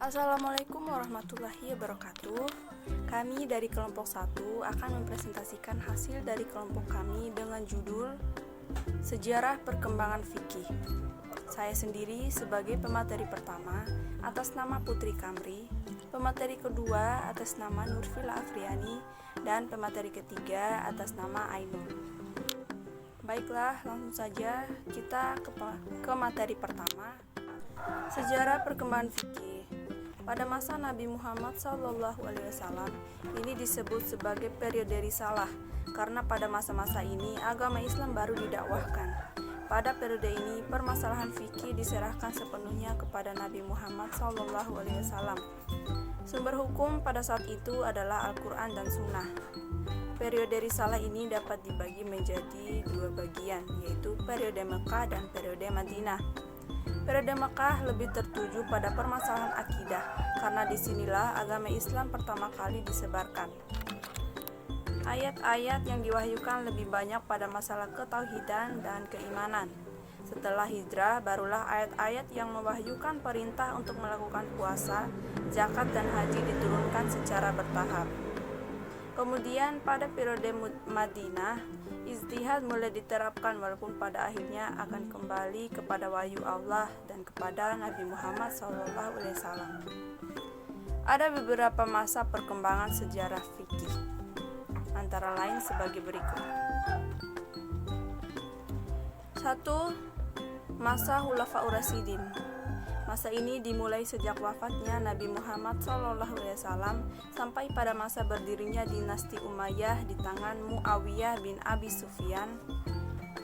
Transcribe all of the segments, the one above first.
Assalamualaikum warahmatullahi wabarakatuh. Kami dari kelompok 1 akan mempresentasikan hasil dari kelompok kami dengan judul Sejarah Perkembangan Fikih. Saya sendiri sebagai pemateri pertama atas nama Putri Kamri, pemateri kedua atas nama Nurfila Afriani, dan pemateri ketiga atas nama Ainul. Baiklah, langsung saja kita ke materi pertama. Sejarah perkembangan fikih. Pada masa Nabi Muhammad SAW, ini disebut sebagai periode risalah karena pada masa-masa ini agama Islam baru didakwahkan. Pada periode ini permasalahan fikih diserahkan sepenuhnya kepada Nabi Muhammad SAW. Sumber hukum pada saat itu adalah Al-Quran dan Sunnah. Periode risalah ini dapat dibagi menjadi dua bagian, yaitu periode Mekah dan periode Madinah. Periode Mekah lebih tertuju pada permasalahan akidah, karena disinilah agama Islam pertama kali disebarkan. Ayat-ayat yang diwahyukan lebih banyak pada masalah ketauhidan dan keimanan. Setelah hijrah, barulah ayat-ayat yang mewahyukan perintah untuk melakukan puasa, zakat, dan haji diturunkan secara bertahap. Kemudian pada periode Madinah, ijtihad mulai diterapkan walaupun pada akhirnya akan kembali kepada wahyu Allah dan kepada Nabi Muhammad SAW. Ada beberapa masa perkembangan sejarah fikih, antara lain sebagai berikut. 1. Masa Khulafaur Rasyidin. Masa ini dimulai sejak wafatnya Nabi Muhammad SAW sampai pada masa berdirinya dinasti Umayyah di tangan Muawiyah bin Abi Sufyan.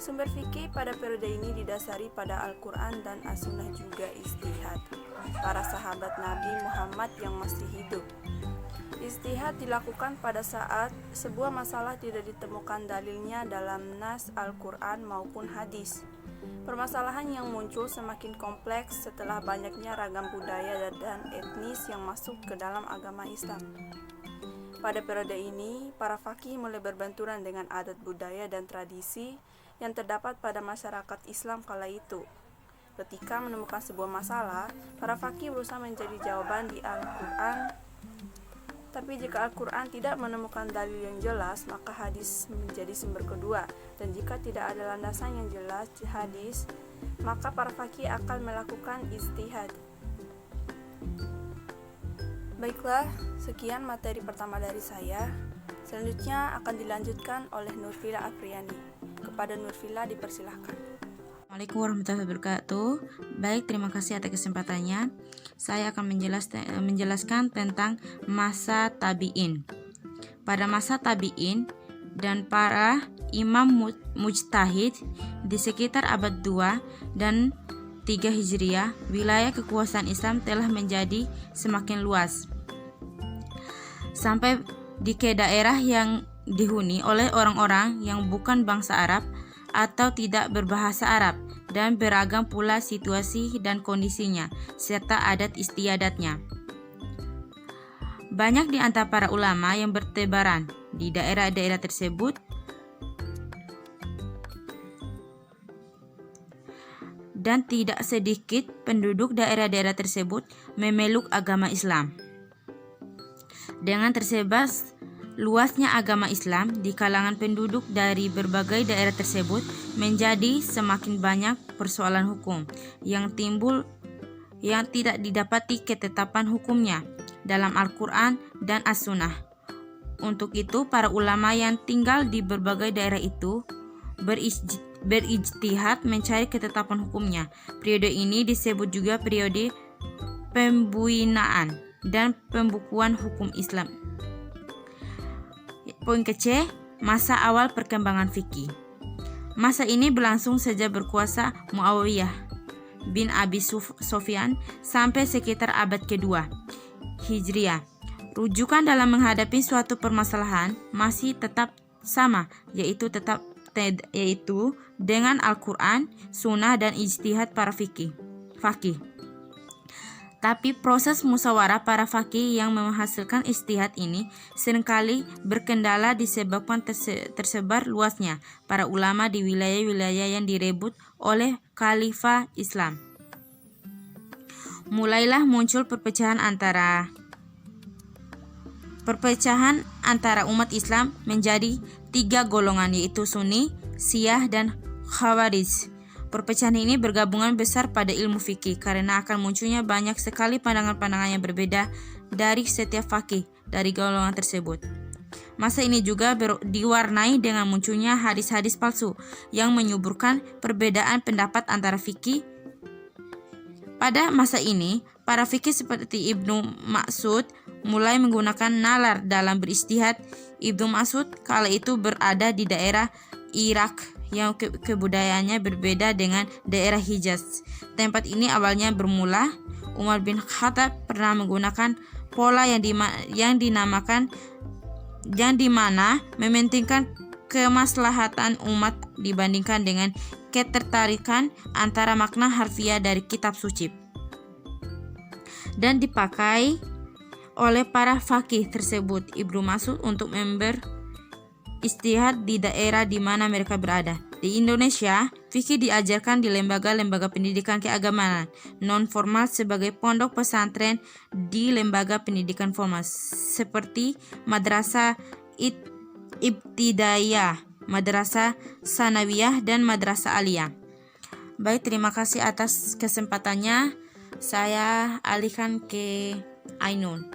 Sumber fikih pada periode ini didasari pada Al-Quran dan As-Sunnah, juga ijtihad para sahabat Nabi Muhammad yang masih hidup. Ijtihad dilakukan pada saat sebuah masalah tidak ditemukan dalilnya dalam nas Al-Quran maupun hadis. Permasalahan yang muncul semakin kompleks setelah banyaknya ragam budaya dan etnis yang masuk ke dalam agama Islam. Pada periode ini, para faqih mulai berbenturan dengan adat budaya dan tradisi yang terdapat pada masyarakat Islam kala itu. Ketika menemukan sebuah masalah, para faqih berusaha mencari jawaban di Al-Quran. Tapi jika Al-Quran tidak menemukan dalil yang jelas, maka hadis menjadi sumber kedua. Dan jika tidak ada landasan yang jelas di hadis, maka para faqih akan melakukan ijtihad. Baiklah, sekian materi pertama dari saya. Selanjutnya akan dilanjutkan oleh Nurfila Afriani. Kepada Nurfila dipersilahkan. Assalamualaikum warahmatullahi wabarakatuh. Baik, terima kasih atas kesempatannya. Saya akan menjelaskan tentang masa tabi'in. Pada masa tabi'in dan para imam mujtahid di sekitar abad 2 dan 3 Hijriah, wilayah kekuasaan Islam telah menjadi semakin luas sampai di ke daerah yang dihuni oleh orang-orang yang bukan bangsa Arab atau tidak berbahasa Arab, dan beragam pula situasi dan kondisinya serta adat istiadatnya. Banyak di antara para ulama yang bertebaran di daerah-daerah tersebut dan tidak sedikit penduduk daerah-daerah tersebut memeluk agama Islam. Dengan tersebar luasnya agama Islam di kalangan penduduk dari berbagai daerah tersebut, menjadi semakin banyak persoalan hukum yang timbul yang tidak didapati ketetapan hukumnya dalam Al-Quran dan As-Sunnah. Untuk itu, para ulama yang tinggal di berbagai daerah itu berijtihad mencari ketetapan hukumnya. Periode ini disebut juga periode pembuinaan dan pembukuan hukum Islam. Poin ke-C, masa awal perkembangan fikih. Masa ini berlangsung sejak berkuasa Muawiyah bin Abi Sufyan sampai sekitar abad kedua Hijriah. Rujukan dalam menghadapi suatu permasalahan masih tetap sama, yaitu dengan Al-Quran, Sunnah, dan ijtihad para faqih. Tapi proses musyawarah para faqih yang menghasilkan ijtihad ini seringkali berkendala disebabkan tersebar luasnya para ulama di wilayah-wilayah yang direbut oleh Khalifah Islam. mulailah muncul perpecahan antara umat Islam menjadi 3 golongan, yaitu Sunni, Syiah, dan Khawarij. Perpecahan ini bergabungan besar pada ilmu fikih karena akan munculnya banyak sekali pandangan-pandangan yang berbeda dari setiap fakih dari golongan tersebut. Masa ini juga diwarnai dengan munculnya hadis-hadis palsu yang menyuburkan perbedaan pendapat antara fikih. Pada masa ini, para fikih seperti Ibnu Mas'ud mulai menggunakan nalar dalam beristihad. Ibnu Mas'ud kala itu berada di daerah Irak yang kebudayaannya berbeda dengan daerah Hijaz. Tempat ini awalnya bermula Umar bin Khattab pernah menggunakan pola yang dimana mementingkan kemaslahatan umat dibandingkan dengan ketertarikan antara makna harfiah dari kitab suci, dan dipakai oleh para fakih tersebut Ibnu Mas'ud untuk istihad di daerah di mana mereka berada. Di Indonesia, fikih diajarkan di lembaga-lembaga pendidikan keagamaan non-formal sebagai pondok pesantren di lembaga pendidikan formal seperti madrasah ibtidaiyah, madrasah sanawiyah, dan madrasah aliyah. Baik, terima kasih atas kesempatannya. Saya alihkan ke Ainun.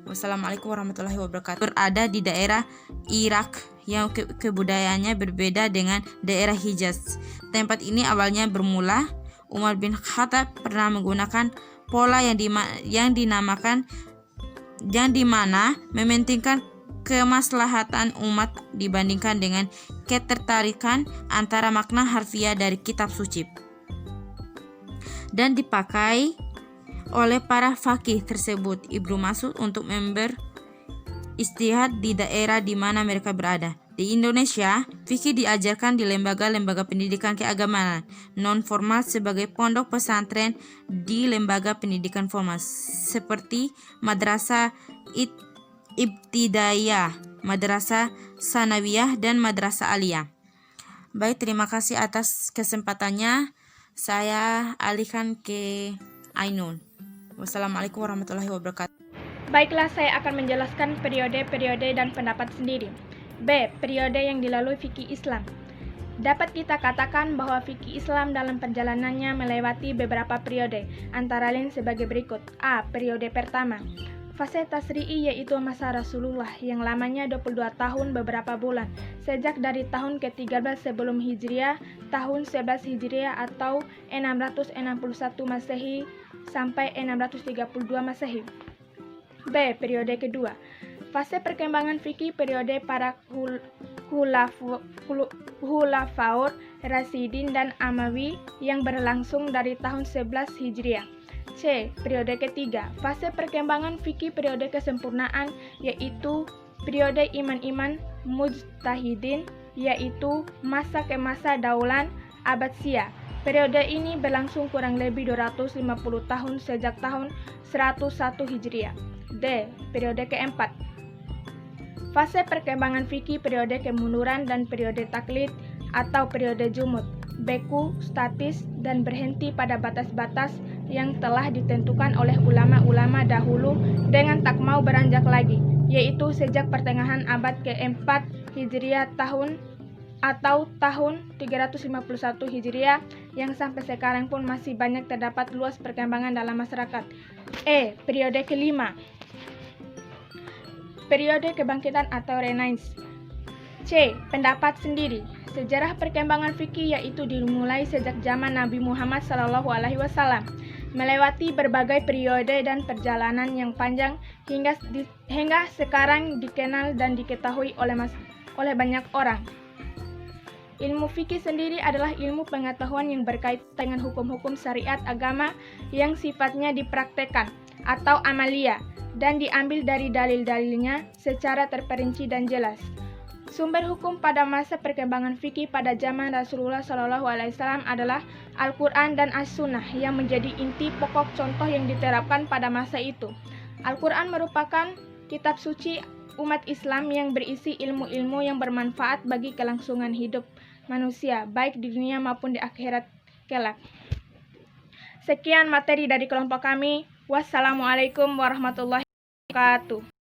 Wassalamualaikum warahmatullahi wabarakatuh. Berada di daerah Irak yang kebudayaannya berbeda dengan daerah Hijaz. Tempat ini awalnya bermula Umar bin Khattab pernah menggunakan pola yang dimana mementingkan kemaslahatan umat dibandingkan dengan ketertarikan antara makna harfiah dari kitab suci, dan dipakai oleh para fakih tersebut Ibnu Mas'ud untuk istihad di daerah di mana mereka berada. Di Indonesia, fikih diajarkan di lembaga-lembaga pendidikan keagamaan non-formal sebagai pondok pesantren di lembaga pendidikan formal seperti madrasah ibtidaiyah, madrasah sanawiyah, dan madrasah aliyah. Baik, terima kasih atas kesempatannya. Saya alihkan ke Ainun. Wassalamualaikum warahmatullahi wabarakatuh. Baiklah, saya akan menjelaskan periode-periode dan pendapat sendiri. B. Periode yang dilalui fikih Islam. Dapat kita katakan bahwa fikih Islam dalam perjalanannya melewati beberapa periode, antara lain sebagai berikut. A. Periode pertama. Fase tasri'i, yaitu masa Rasulullah yang lamanya 22 tahun beberapa bulan, sejak dari tahun ke-13 sebelum Hijriah, tahun 11 Hijriah atau 661 Masehi sampai 632 Masehi. B. Periode kedua. Fase perkembangan fikih periode para Khulafaur Rasyidin dan Amawi yang berlangsung dari tahun 11 Hijriah. C. Periode ketiga. Fase perkembangan fikih periode kesempurnaan, yaitu periode iman-iman mujtahidin, yaitu masa ke masa Daulah Abbasiyah. Periode ini berlangsung kurang lebih 250 tahun sejak tahun 101 Hijriah. D. Periode keempat. Fase perkembangan fikih periode kemunduran dan periode taklid atau periode jumud, beku, statis, dan berhenti pada batas-batas yang telah ditentukan oleh ulama-ulama dahulu dengan tak mau beranjak lagi, yaitu sejak pertengahan abad ke-4 Hijriah tahun 351 Hijriah yang sampai sekarang pun masih banyak terdapat luas perkembangan dalam masyarakat. E. Periode kelima. Periode kebangkitan atau Renaissance. C. Pendapat sendiri. Sejarah perkembangan fikih yaitu dimulai sejak zaman Nabi Muhammad SAW, melewati berbagai periode dan perjalanan yang panjang hingga sekarang dikenal dan diketahui oleh banyak orang. Ilmu fikih sendiri adalah ilmu pengetahuan yang berkaitan dengan hukum-hukum syariat agama yang sifatnya dipraktekkan atau amalia dan diambil dari dalil-dalilnya secara terperinci dan jelas. Sumber hukum pada masa perkembangan fikih pada zaman Rasulullah SAW adalah Al-Quran dan As-Sunnah yang menjadi inti pokok contoh yang diterapkan pada masa itu. Al-Quran merupakan kitab suci umat Islam yang berisi ilmu-ilmu yang bermanfaat bagi kelangsungan hidup manusia, baik di dunia maupun di akhirat kelak. Sekian materi dari kelompok kami. Wassalamualaikum warahmatullahi wabarakatuh.